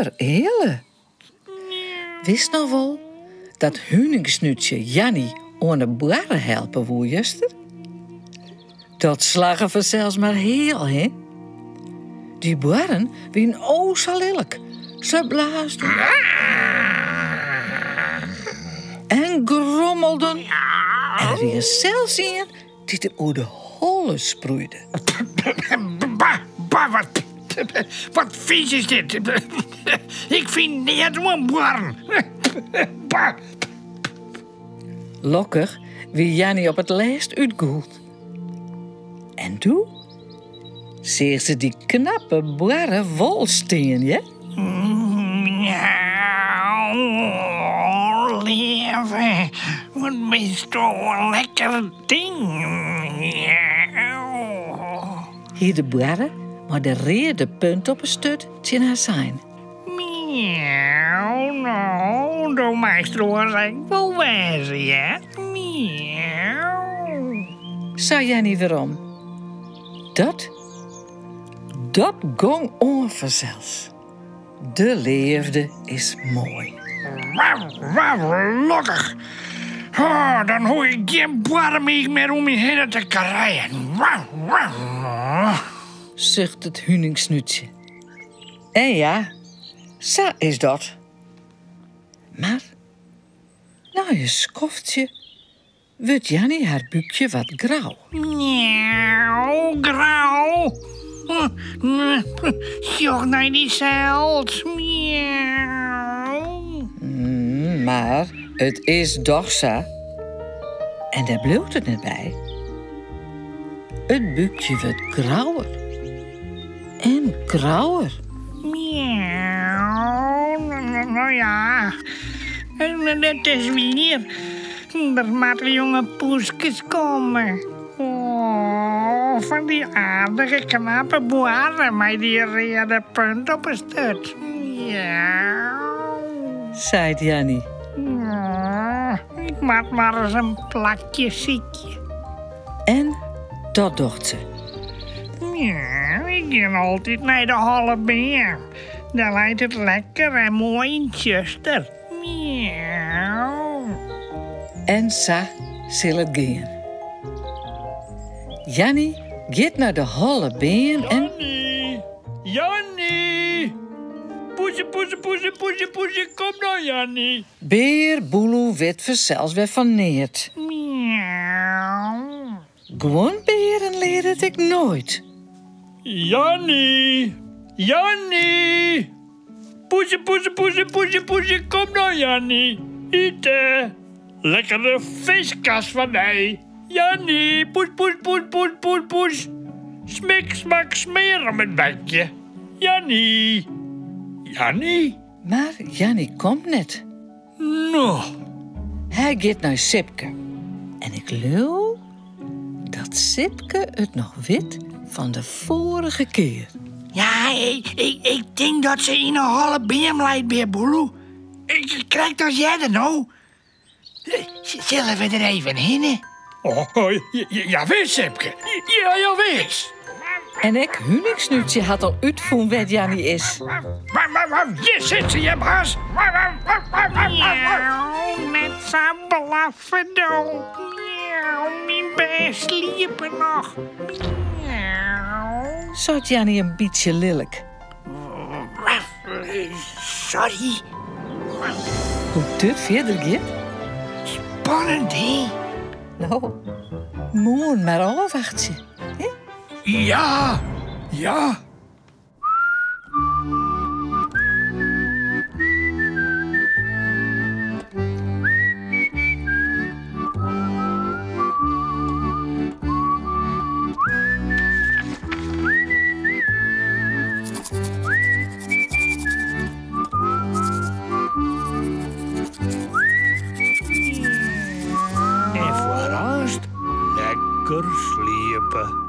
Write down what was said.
Lekker eele. Wist nog wel dat huningsnutje Jannie aan de boeren helpen woe, juster? Dat slagen we zelfs maar heel, hè? Die boeren wien o zo lelijk. Ze blaasden en grommelden. En er weer zelfs in die de oude holle sproeide. Wat vies is dit? Ik vind niet een boeren. Lokkig wie Jannie op het lijst uitgoelt. En toen zie ze die knappe boeren wolsteen, ja? Nou, lieve, wat bist toch een lekker ding. Hier de boeren, maar de rede punt op een stut in haar zijn. Miauw, nou, de meester was ik wel wezen, ja? Miauw. Zei Jannie waarom? Dat gong onvanzelfs. De leefde is mooi. Wauw, lokkig. Oh, dan hoor ik geen boeren meer om je heen te karreien. Wauw. Zucht het huningsnutje. En ja, zo is dat. Maar, nou je skoftje, wordt Jannie haar buikje wat grauw. Miauw, grauw. Joch naar die zeld. Miauw. Maar het is toch zo. En daar bleef het net bij. Het buikje wordt grauwer. En grauwer. Miauw. Nou ja. Het is weer. Er moeten jonge poesjes komen. Oh, van die aardige knappe boeren met die rode punt op een stut. Miauw. Zei Jannie. Ik maak maar eens een plakje ziekje. En dat docht ze. Ja, ik ga altijd naar de Holle Beer. Daar lijkt het lekker en mooi in Chester. Miauw. En sa zal het gaan. Jannie gaat naar de Holle Beer en... Jannie! Poesje, kom nou, Jannie. Beer, boeloe, wit, verzels weer van neert. Miauw. Gewoon beren leer het ik nooit. Jannie! Poesje, kom nou, Jannie. Eten. Lekkere viskas van mij. Jannie, poes. Smik, smak, smeren met bekje. Jannie. Maar Jannie komt net. Nou. Hij gaat naar Sipke. En ik geloof dat Sipke het nog weet van de vorige keer. Ja, ik denk dat ze in een Holle Beer leidt, Beer Boeloe. Ik krijg dat jij er nou. Zullen we er even heen? Oh, ja, wees, Sipke. Ja, wees. En ik, huningsnutje, had al uitvoen wat Jannie is. Hier zit ze, je baas. Met zijn blaffen dood. Mijn beest sliepen nog. Zat Jannie een beetje lelijk. Sorry. Hoe dit verder gaat? Spannend, hè? Nou, moen maar afwachten. Ja. En vooral lekker sliepen.